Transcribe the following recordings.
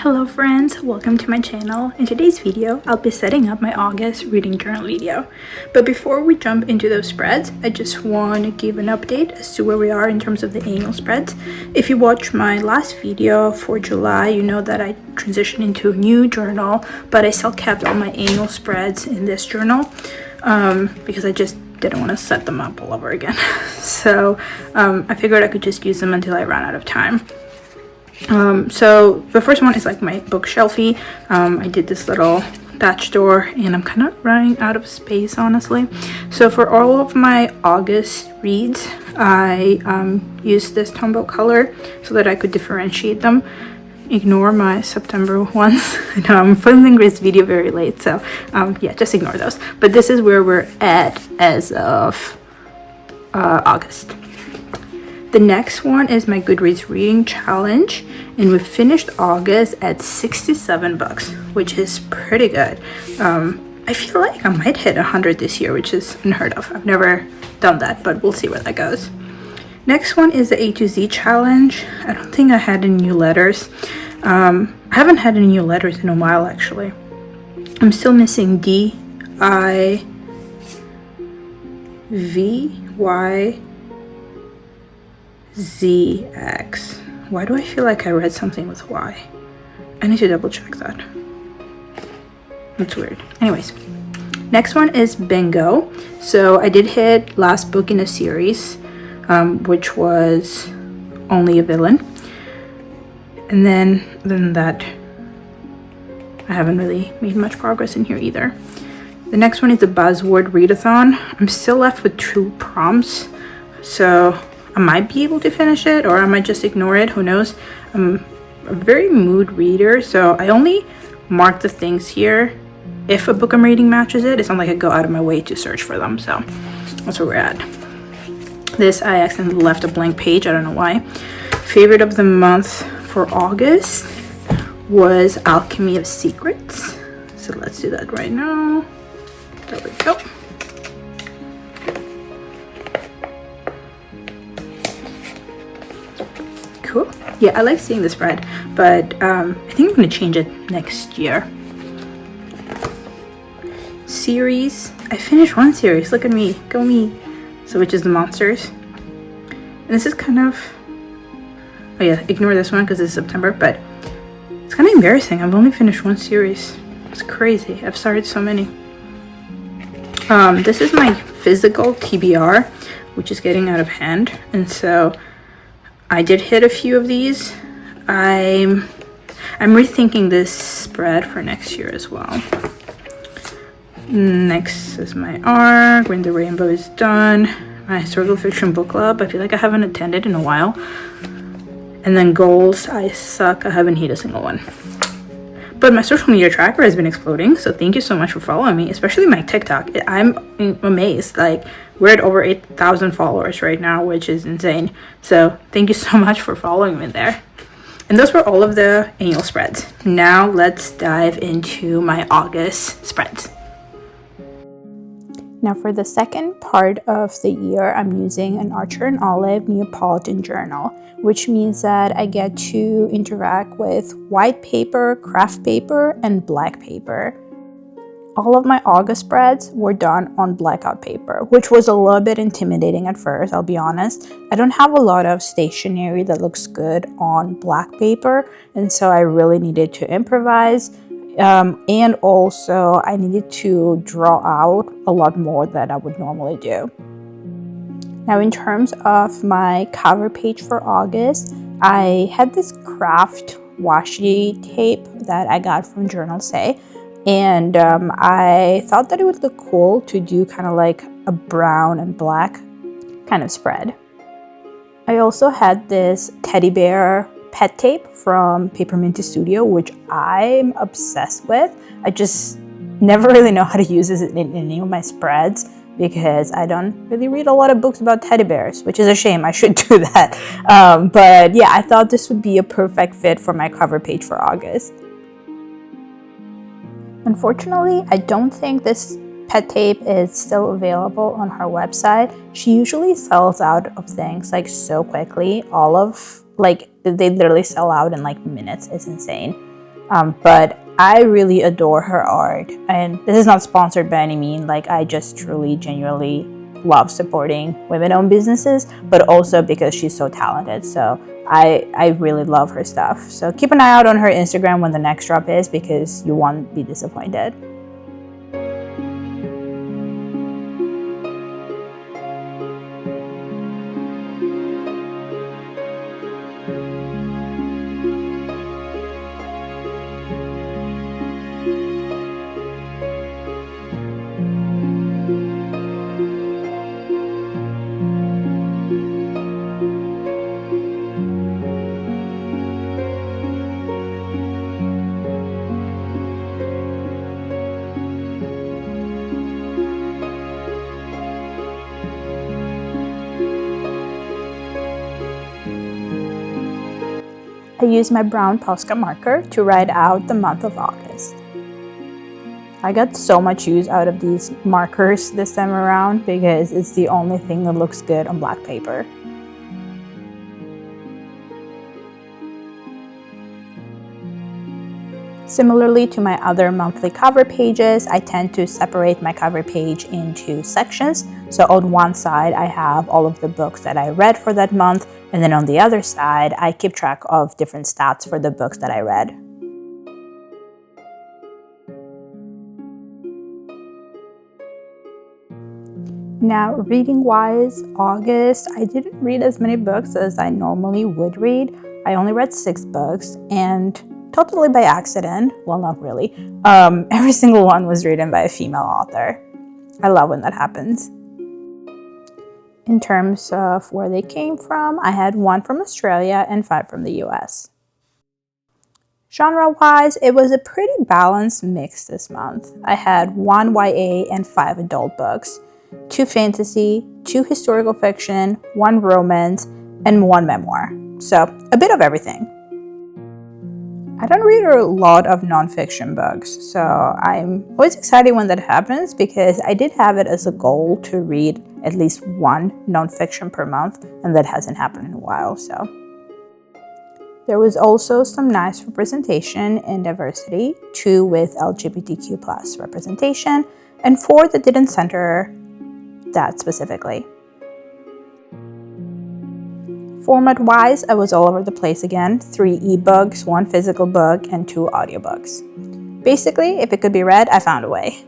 Hello friends, welcome to my channel. In today's video, I'll be setting up my August reading journal video. But before we jump into those spreads, I just want to give an update as to where we are in terms of the annual spreads. If you watched my last video for July, you know that I transitioned into a new journal, but I still kept all my annual spreads in this journal because I just didn't want to set them up all over again. So I figured I could just use them until I ran out of time. So the first one is like my bookshelfy. I did this little batch door and I'm kind of running out of space, honestly. So for all of my August reads, I used this Tombow color so that I could differentiate them. Ignore my September ones. I know I'm filming this video very late, so yeah, just ignore those. But this is where we're at as of August. The next one is my Goodreads reading challenge, and we finished August at 67 books, which is pretty good. I feel like I might hit 100 this year, which is unheard of. I've never done that, but we'll see where that goes. Next one is the A to Z challenge. I don't think I had any new letters. I haven't had any new letters in a while, actually. I'm still missing D, I, V, Y, ZX. Why do I feel like I read something with Y? I need to double check that. That's weird. Anyways, next one is Bingo. So I did hit last book in a series, which was Only a Villain. And then other than that, I haven't really made much progress in here either. The next one is the Buzzword Readathon. I'm still left with 2 prompts, so I might be able to finish it, or I might just ignore it, who knows. I'm a very mood reader, so I only mark the things here if a book I'm reading matches it. It's not like I go out of my way to search for them, so that's where we're at. This, I accidentally left a blank page, I don't know why. Favorite of the month for August was Alchemy of Secrets. So let's do that right now. There we go. Cool. Yeah, I like seeing the spread, but I think I'm going to change it next year. Series. I finished one series. Look at me. Go me. So which is the Monsters. And this is kind of... Oh yeah, ignore this one because it's September, but it's kind of embarrassing. I've only finished one series. It's crazy. I've started so many. This is my physical TBR, which is getting out of hand. And so I did hit a few of these. I'm rethinking this spread for next year as well. Next is my ARC, When the Rainbow is Done, my historical fiction book club. I feel like I haven't attended in a while. And then goals, I suck. I haven't hit a single one. But my social media tracker has been exploding, so thank you so much for following me, especially my TikTok. I'm amazed. Like, we're at over 8,000 followers right now, which is insane. So thank you so much for following me there. And those were all of the annual spreads. Now let's dive into my August spreads. Now for the second part of the year, I'm using an Archer and Olive Neapolitan journal, which means that I get to interact with white paper, craft paper, and black paper. All of my August spreads were done on Blackout paper, which was a little bit intimidating at first, I'll be honest. I don't have a lot of stationery that looks good on black paper, and so I really needed to improvise. And also I needed to draw out a lot more than I would normally do. Now in terms of my cover page for August, I had this craft washi tape that I got from Journal Say, and I thought that it would look cool to do kind of like a brown and black kind of spread. I also had this teddy bear pet tape from Papermint Studio, which I'm obsessed with. I just never really know how to use this in any of my spreads because I don't really read a lot of books about teddy bears, which is a shame. I should do that. But yeah, I thought this would be a perfect fit for my cover page for August. Unfortunately, I don't think this pet tape is still available on her website. She usually sells out of things like so quickly. They literally sell out in like minutes. It's insane. But I really adore her art, and this is not sponsored by any means. Like, I just truly, genuinely love supporting women-owned businesses, but also because she's so talented. So I really love her stuff. So keep an eye out on her Instagram when the next drop is, because you won't be disappointed. I used my brown Posca marker to write out the month of August. I got so much use out of these markers this time around because it's the only thing that looks good on black paper. Similarly to my other monthly cover pages, I tend to separate my cover page into sections. So on one side, I have all of the books that I read for that month, and then on the other side, I keep track of different stats for the books that I read. Now, reading-wise, August, I didn't read as many books as I normally would read. I only read 6 books, and totally by accident, well, not really, every single one was written by a female author. I love when that happens. In terms of where they came from, I had 1 from Australia and 5 from the US. Genre-wise, it was a pretty balanced mix this month. I had 1 YA and 5 adult books, 2 fantasy, 2 historical fiction, 1 romance, and 1 memoir. So, a bit of everything. I don't read a lot of nonfiction books, so I'm always excited when that happens because I did have it as a goal to read at least 1 nonfiction per month, and that hasn't happened in a while, so. There was also some nice representation and diversity, 2 with LGBTQ+ representation, and 4 that didn't center that specifically. Format-wise, I was all over the place again. 3 ebooks, 1 physical book, and 2 audiobooks. Basically, if it could be read, I found a way.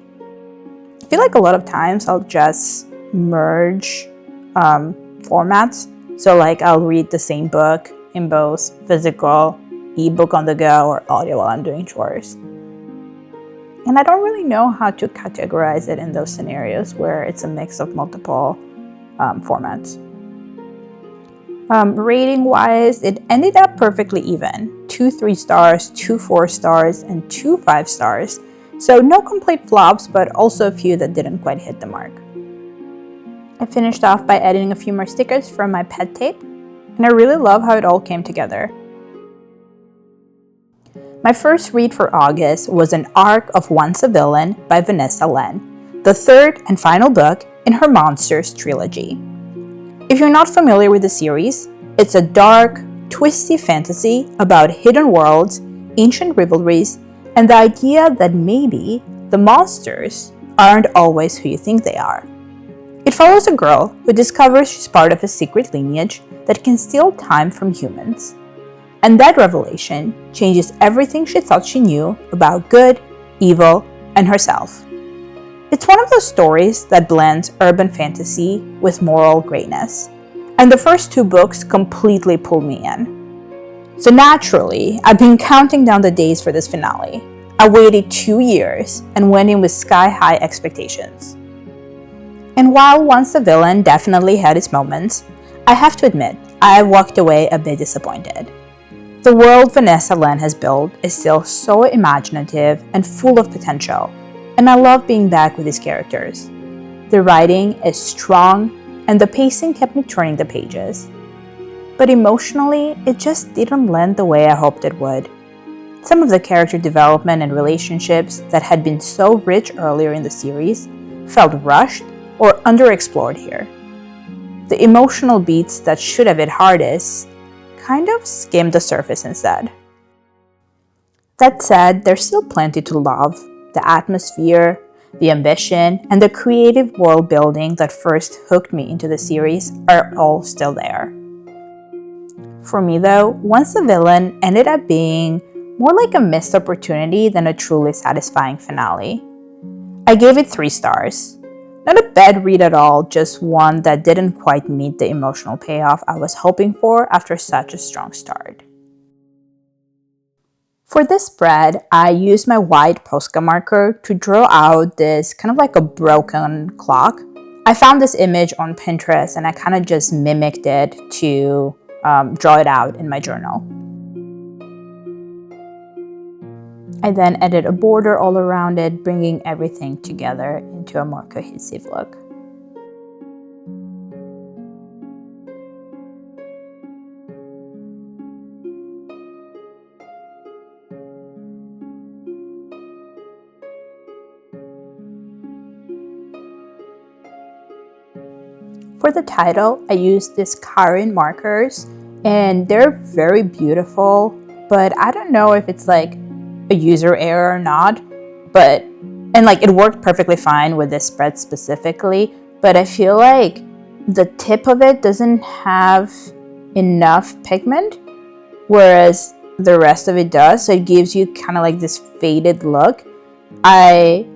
I feel like a lot of times I'll just merge formats. So like I'll read the same book in both physical, ebook on the go, or audio while I'm doing chores. And I don't really know how to categorize it in those scenarios where it's a mix of multiple formats. Rating-wise, it ended up perfectly even. 2 3 stars, 2 4 stars, and 2 5 stars. So no complete flops, but also a few that didn't quite hit the mark. I finished off by editing a few more stickers from my pet tape, and I really love how it all came together. My first read for August was An Arc of Once a Villain by Vanessa, the 3rd and final book in her Monsters trilogy. If you're not familiar with the series, it's a dark, twisty fantasy about hidden worlds, ancient rivalries, and the idea that maybe the monsters aren't always who you think they are. It follows a girl who discovers she's part of a secret lineage that can steal time from humans. And that revelation changes everything she thought she knew about good, evil, and herself. It's one of those stories that blends urban fantasy with moral greatness, and the first 2 books completely pulled me in. So naturally, I've been counting down the days for this finale. I waited 2 years and went in with sky-high expectations. And while Once a Villain definitely had its moments, I have to admit, I walked away a bit disappointed. The world Vanessa has built is still so imaginative and full of potential, and I love being back with these characters. The writing is strong, and the pacing kept me turning the pages. But emotionally, it just didn't land the way I hoped it would. Some of the character development and relationships that had been so rich earlier in the series felt rushed or underexplored here. The emotional beats that should have hit hardest kind of skimmed the surface instead. That said, there's still plenty to love. The atmosphere, the ambition, and the creative world building that first hooked me into the series are all still there. For me though, Once the Villain ended up being more like a missed opportunity than a truly satisfying finale. I gave it 3 stars. Not a bad read at all, just one that didn't quite meet the emotional payoff I was hoping for after such a strong start. For this spread, I used my white Posca marker to draw out this kind of like a broken clock. I found this image on Pinterest and I kind of just mimicked it to draw it out in my journal. I then added a border all around it, bringing everything together into a more cohesive look. For the title, I used these Karin markers and they're very beautiful, but I don't know if it's like a user error or not, and like it worked perfectly fine with this spread specifically, but I feel like the tip of it doesn't have enough pigment, whereas the rest of it does, so it gives you kind of like this faded look. I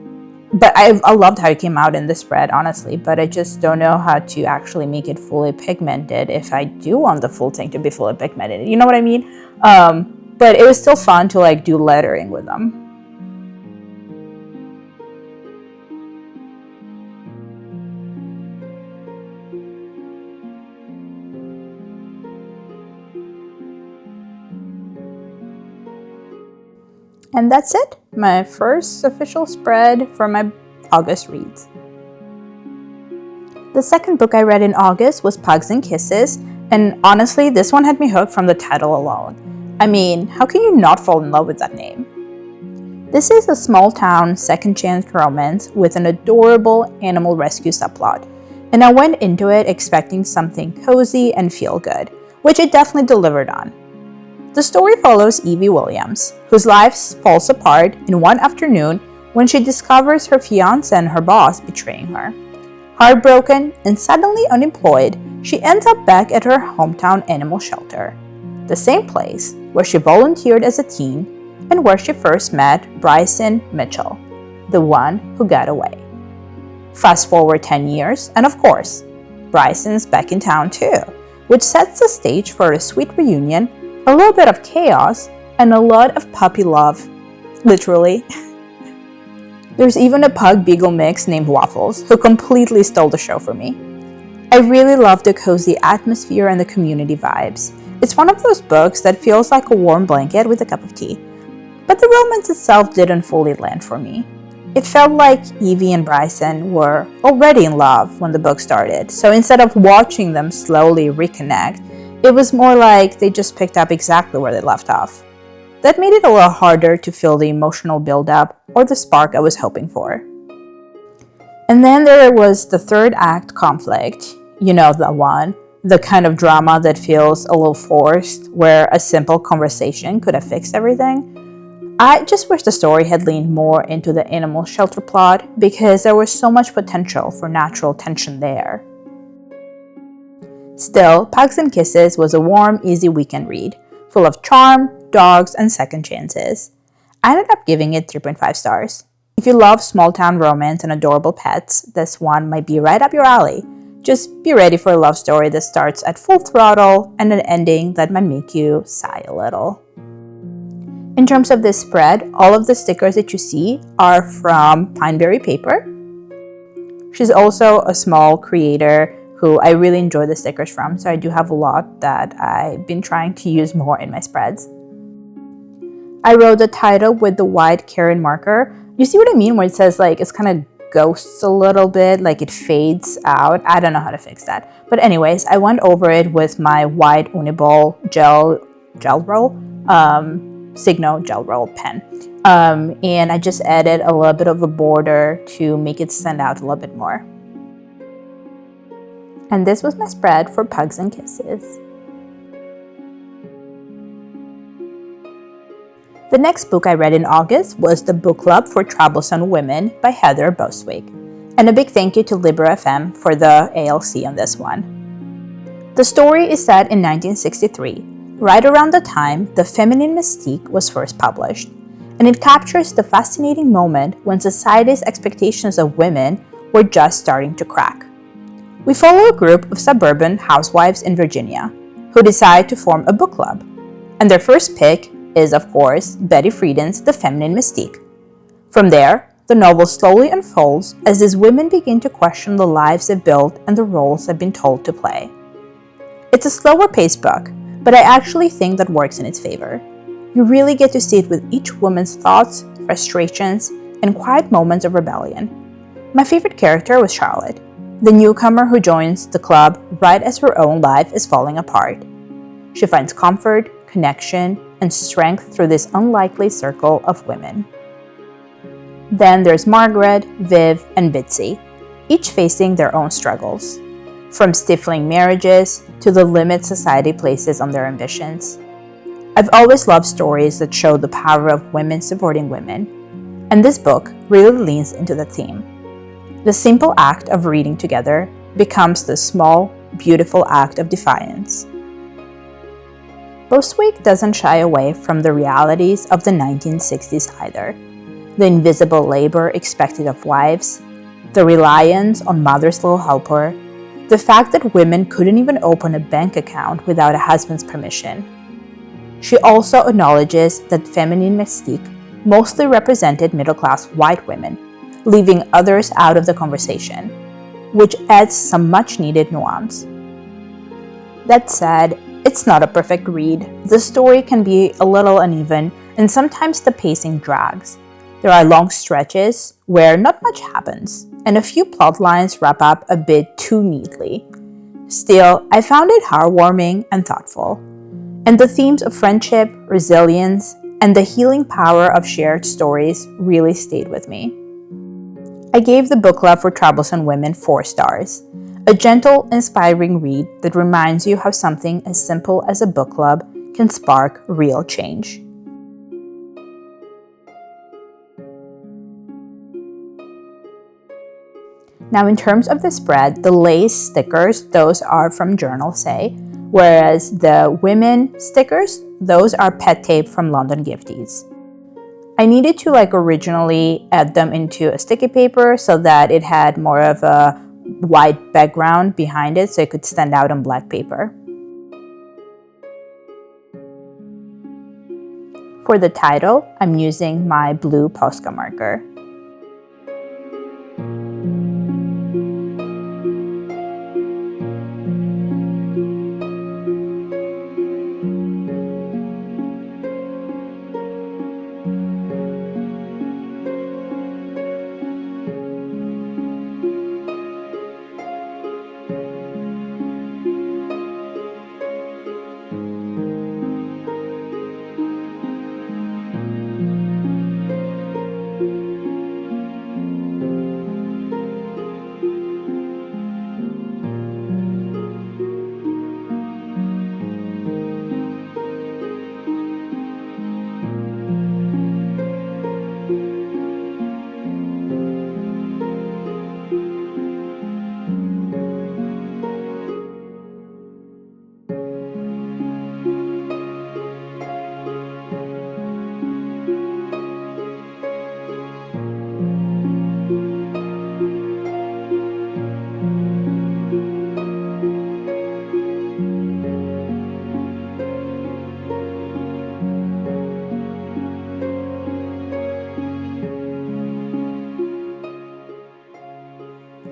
loved how it came out in the spread, honestly, but I just don't know how to actually make it fully pigmented if I do want the full thing to be fully pigmented. You know what I mean? But it was still fun to like do lettering with them. And that's it, my first official spread for my August reads. The second book I read in August was Pugs and Kisses, and honestly, this one had me hooked from the title alone. I mean, how can you not fall in love with that name? This is a small-town, second-chance romance with an adorable animal rescue subplot, and I went into it expecting something cozy and feel-good, which it definitely delivered on. The story follows Evie Williams, whose life falls apart in one afternoon when she discovers her fiancé and her boss betraying her. Heartbroken and suddenly unemployed, she ends up back at her hometown animal shelter, the same place where she volunteered as a teen and where she first met Bryson Mitchell, the one who got away. Fast forward 10 years, and of course, Bryson's back in town too, which sets the stage for a sweet reunion, a little bit of chaos, and a lot of puppy love, literally. There's even a pug beagle mix named Waffles, who completely stole the show for me. I really love the cozy atmosphere and the community vibes. It's one of those books that feels like a warm blanket with a cup of tea. But the romance itself didn't fully land for me. It felt like Evie and Bryson were already in love when the book started, so instead of watching them slowly reconnect, it was more like they just picked up exactly where they left off. That made it a little harder to feel the emotional build-up or the spark I was hoping for. And then there was the third act conflict, you know the one, the kind of drama that feels a little forced, where a simple conversation could have fixed everything. I just wish the story had leaned more into the animal shelter plot because there was so much potential for natural tension there. Still, Pugs and Kisses was a warm, easy weekend read, full of charm, dogs, and second chances. I ended up giving it 3.5 stars. If you love small-town romance and adorable pets, this one might be right up your alley. Just be ready for a love story that starts at full throttle and an ending that might make you sigh a little. In terms of this spread, all of the stickers that you see are from Pineberry Paper. She's also a small creator who I really enjoy the stickers from, so I do have a lot that I've been trying to use more in my spreads. I wrote the title with the white Karin marker. You see what I mean, where it says like it's kind of ghosts a little bit, like it fades out. I don't know how to fix that. But anyways, I went over it with my white Uniball gel roll, Signo gel roll pen. And I just added a little bit of a border to make it stand out a little bit more. And this was my spread for Pugs and Kisses. The next book I read in August was The Book Club for Troublesome Women by Heather Bostwick, and a big thank you to Libre.fm for the ALC on this one. The story is set in 1963, right around the time The Feminine Mystique was first published, and it captures the fascinating moment when society's expectations of women were just starting to crack. We follow a group of suburban housewives in Virginia who decide to form a book club, and their first pick is, of course, Betty Friedan's The Feminine Mystique. From there, the novel slowly unfolds as these women begin to question the lives they've built and the roles they've been told to play. It's a slower paced book, but I actually think that works in its favor. You really get to see it with each woman's thoughts, frustrations, and quiet moments of rebellion. My favorite character was Charlotte, the newcomer who joins the club right as her own life is falling apart. She finds comfort, connection, and strength through this unlikely circle of women. Then there's Margaret, Viv, and Bitsy, each facing their own struggles, from stifling marriages to the limits society places on their ambitions. I've always loved stories that show the power of women supporting women, and this book really leans into that theme. The simple act of reading together becomes the small, beautiful act of defiance. Bostwick doesn't shy away from the realities of the 1960s either. The invisible labor expected of wives, the reliance on mother's little helper, the fact that women couldn't even open a bank account without a husband's permission. She also acknowledges that feminine mystique mostly represented middle-class white women, leaving others out of the conversation, which adds some much-needed nuance. That said, it's not a perfect read. The story can be a little uneven, and sometimes the pacing drags. There are long stretches where not much happens, and a few plot lines wrap up a bit too neatly. Still, I found it heartwarming and thoughtful, and the themes of friendship, resilience, and the healing power of shared stories really stayed with me. I gave The Book Club for Troublesome Women 4 stars. A gentle, inspiring read that reminds you how something as simple as a book club can spark real change. Now, in terms of the spread, the lace stickers, those are from Journal Say, whereas the women stickers, those are pet tape from London Gifties. I needed to originally add them into a sticky paper so that it had more of a white background behind it so it could stand out on black paper. For the title, I'm using my blue Posca marker.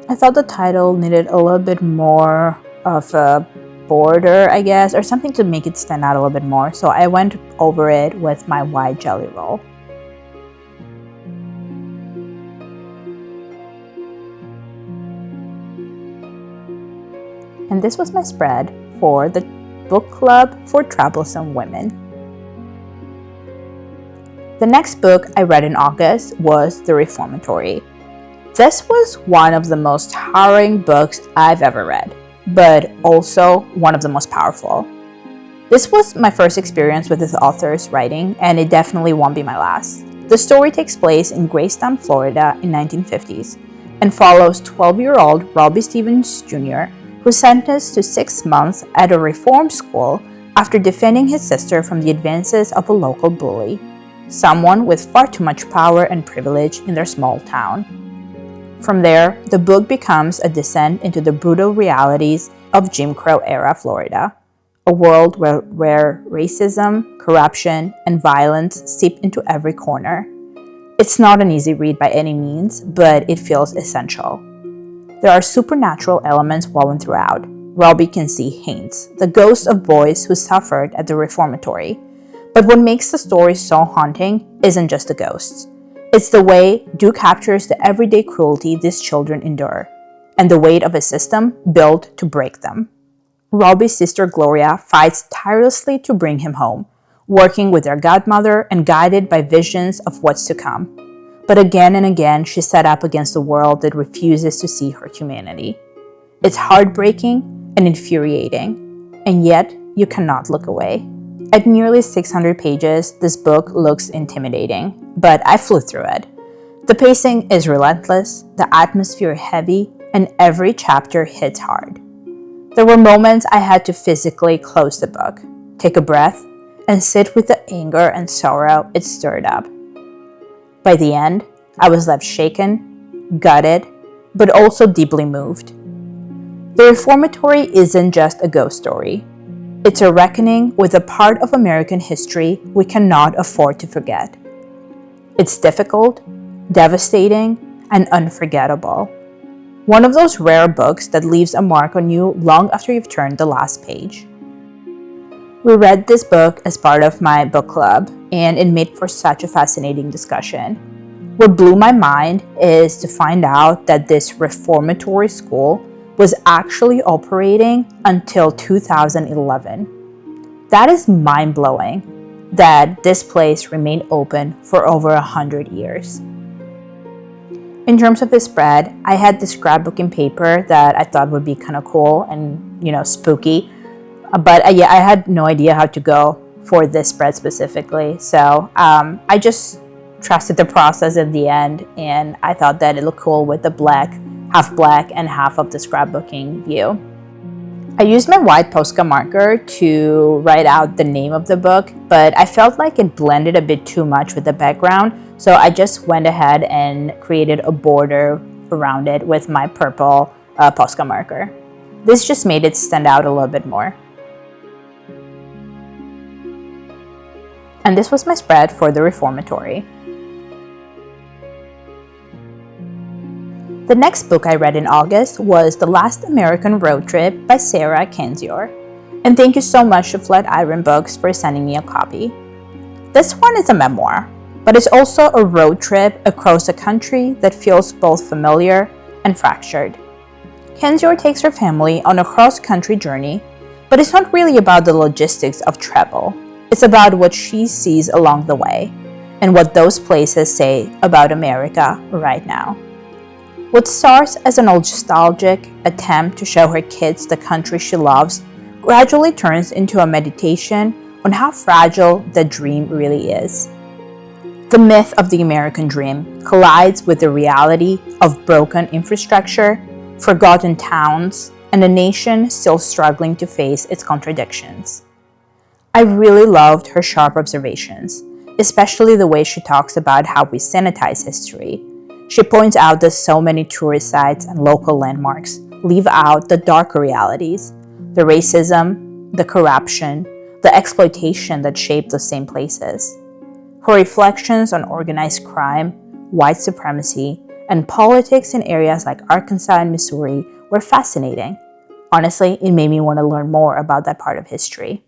I thought the title needed a little bit more of a border, I guess, or something to make it stand out a little bit more, so I went over it with my white jelly roll. And this was my spread for the book club for troublesome women. The next book I read in August was The Reformatory. This was one of the most harrowing books I've ever read, but also one of the most powerful. This was my first experience with this author's writing, and it definitely won't be my last. The story takes place in Graystown, Florida in 1950s and follows 12-year-old Robbie Stevens Jr., who's sentenced to 6 months at a reform school after defending his sister from the advances of a local bully, someone with far too much power and privilege in their small town. From there, the book becomes a descent into the brutal realities of Jim Crow-era Florida, a world where racism, corruption, and violence seep into every corner. It's not an easy read by any means, but it feels essential. There are supernatural elements woven throughout. Robbie can see Haynes, the ghost of boys who suffered at the Reformatory. But what makes the story so haunting isn't just the ghosts. It's the way Due captures the everyday cruelty these children endure, and the weight of a system built to break them. Robbie's sister Gloria fights tirelessly to bring him home, working with their godmother and guided by visions of what's to come. But again and again, she's set up against a world that refuses to see her humanity. It's heartbreaking and infuriating, and yet you cannot look away. At nearly 600 pages, this book looks intimidating, but I flew through it. The pacing is relentless, the atmosphere heavy, and every chapter hits hard. There were moments I had to physically close the book, take a breath, and sit with the anger and sorrow it stirred up. By the end, I was left shaken, gutted, but also deeply moved. The Reformatory isn't just a ghost story. It's a reckoning with a part of American history we cannot afford to forget. It's difficult, devastating, and unforgettable. One of those rare books that leaves a mark on you long after you've turned the last page. We read this book as part of my book club, and it made for such a fascinating discussion. What blew my mind is to find out that this reformatory school was actually operating until 2011. That is mind-blowing that this place remained open for over 100 years. In terms of the spread, I had this scrapbooking paper that I thought would be kind of cool and, spooky. But I had no idea how to go for this spread specifically. So I just trusted the process in the end, and I thought that it looked cool with the half black and half of the scrapbooking view. I used my white Posca marker to write out the name of the book, but I felt like it blended a bit too much with the background, so I just went ahead and created a border around it with my purple Posca marker. This just made it stand out a little bit more. And this was my spread for the Reformatory. The next book I read in August was The Last American Road Trip by Sarah Kendzior. And thank you so much to Flatiron Books for sending me a copy. This one is a memoir, but it's also a road trip across a country that feels both familiar and fractured. Kendzior takes her family on a cross-country journey, but it's not really about the logistics of travel. It's about what she sees along the way and what those places say about America right now. What starts as a nostalgic attempt to show her kids the country she loves gradually turns into a meditation on how fragile the dream really is. The myth of the American dream collides with the reality of broken infrastructure, forgotten towns, and a nation still struggling to face its contradictions. I really loved her sharp observations, especially the way she talks about how we sanitize history. She points out that so many tourist sites and local landmarks leave out the darker realities, the racism, the corruption, the exploitation that shaped those same places. Her reflections on organized crime, white supremacy, and politics in areas like Arkansas and Missouri were fascinating. Honestly, it made me want to learn more about that part of history.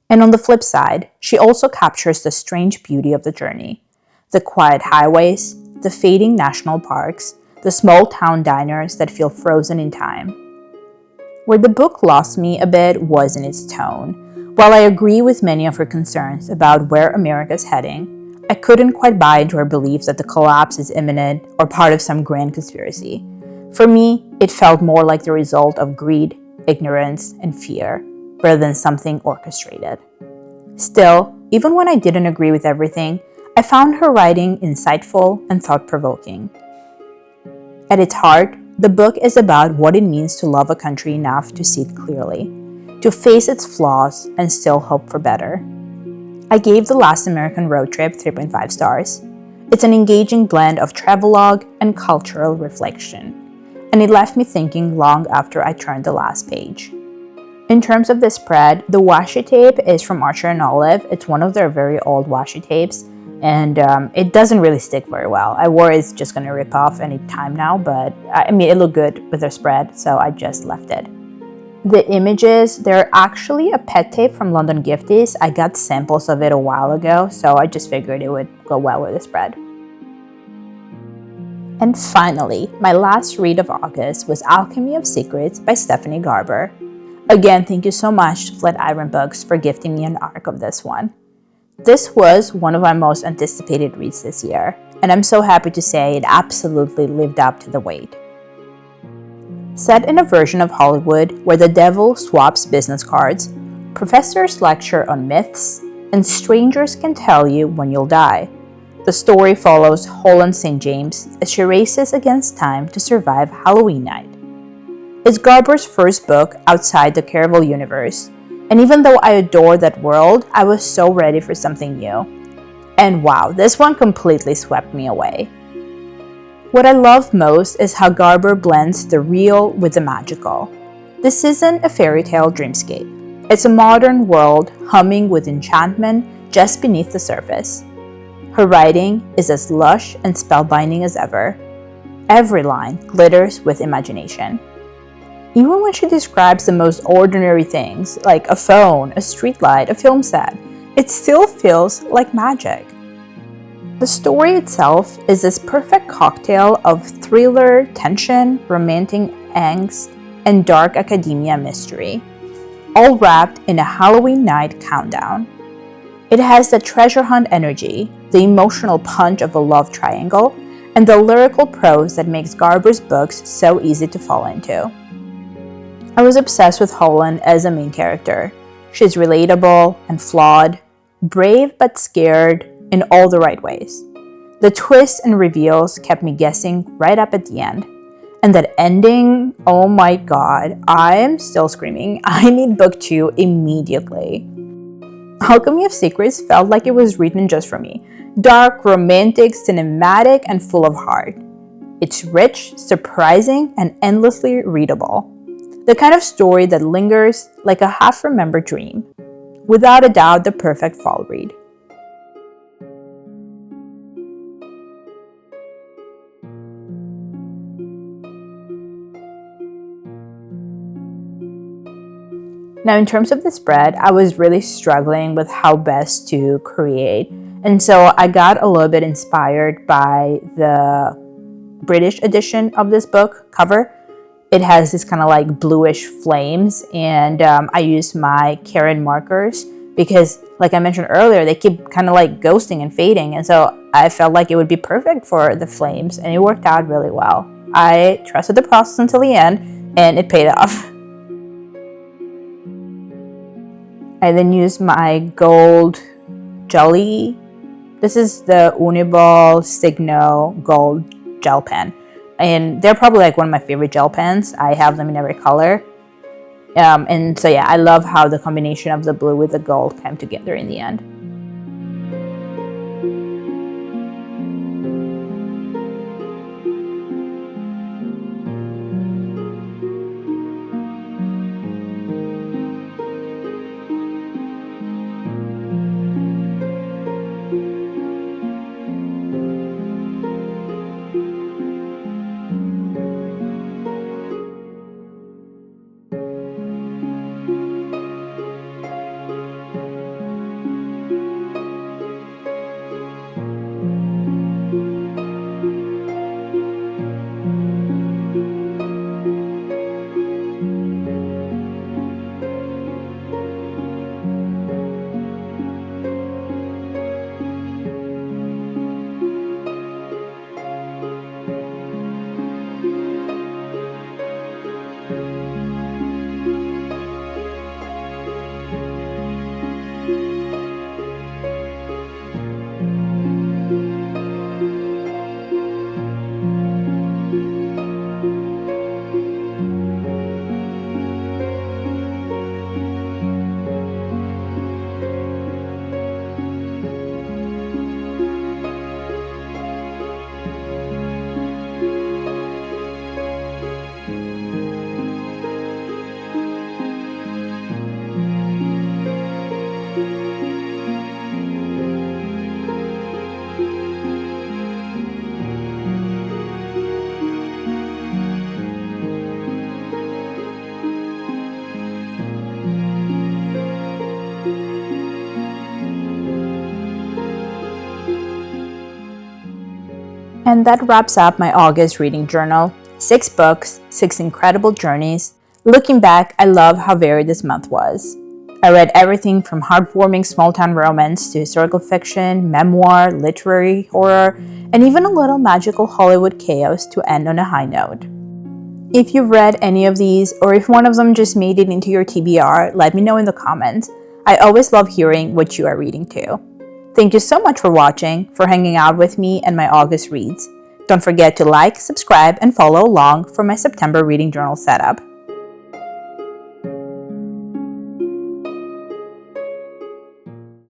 And on the flip side, she also captures the strange beauty of the journey. The quiet highways, the fading national parks, the small town diners that feel frozen in time. Where the book lost me a bit was in its tone. While I agree with many of her concerns about where America's heading, I couldn't quite buy into her belief that the collapse is imminent or part of some grand conspiracy. For me, it felt more like the result of greed, ignorance, and fear. rather than something orchestrated. Still, even when I didn't agree with everything, I found her writing insightful and thought-provoking. At its heart, the book is about what it means to love a country enough to see it clearly, to face its flaws and still hope for better. I gave The Last American Road Trip 3.5 stars. It's an engaging blend of travelogue and cultural reflection, and it left me thinking long after I turned the last page. In terms of the spread, the washi tape is from Archer and Olive. It's one of their very old washi tapes, and it doesn't really stick very well. I worry it's just going to rip off any time now, but I mean, it looked good with their spread, so I just left it. The images, they're actually a pet tape from London Gifties. I got samples of it a while ago, so I just figured it would go well with the spread. And finally, my last read of August was Alchemy of Secrets by Stephanie Garber. Again, thank you so much to Flatiron Books for gifting me an arc of this one. This was one of my most anticipated reads this year, and I'm so happy to say it absolutely lived up to the wait. Set in a version of Hollywood where the devil swaps business cards, professors lecture on myths, and strangers can tell you when you'll die, the story follows Holland St. James as she races against time to survive Halloween night. It's Garber's first book outside the Caraval universe, and even though I adore that world, I was so ready for something new. And wow, this one completely swept me away. What I love most is how Garber blends the real with the magical. This isn't a fairy tale dreamscape. It's a modern world humming with enchantment just beneath the surface. Her writing is as lush and spellbinding as ever. Every line glitters with imagination. Even when she describes the most ordinary things, like a phone, a streetlight, a film set, it still feels like magic. The story itself is this perfect cocktail of thriller, tension, romantic angst, and dark academia mystery, all wrapped in a Halloween night countdown. It has the treasure hunt energy, the emotional punch of a love triangle, and the lyrical prose that makes Garber's books so easy to fall into. I was obsessed with Holland as a main character. She's relatable and flawed, brave but scared in all the right ways. The twists and reveals kept me guessing right up at the end. And that ending, oh my god, I am still screaming. I need book 2 immediately. Alchemy of Secrets felt like it was written just for me. Dark, romantic, cinematic, and full of heart. It's rich, surprising, and endlessly readable. The kind of story that lingers like a half-remembered dream. Without a doubt, the perfect fall read. Now, in terms of the spread, I was really struggling with how best to create. And so I got a little bit inspired by the British edition of this book cover. It has this kind of like bluish flames, and I used my Karen markers because, like I mentioned earlier, they keep kind of like ghosting and fading, and so I felt like it would be perfect for the flames, and it worked out really well. I trusted the process until the end, and it paid off. I then used my gold jelly. This is the Uniball Signo gold gel pen. And they're probably like one of my favorite gel pens. I have them in every color. And so yeah, I love how the combination of the blue with the gold came together in the end. And that wraps up my August reading journal. 6 books, 6 incredible journeys. Looking back, I love how varied this month was. I read everything from heartwarming small-town romance to historical fiction, memoir, literary horror, and even a little magical Hollywood chaos to end on a high note. If you've read any of these, or if one of them just made it into your TBR, let me know in the comments. I always love hearing what you are reading too. Thank you so much for watching, for hanging out with me and my August reads. Don't forget to like, subscribe, and follow along for my September reading journal setup.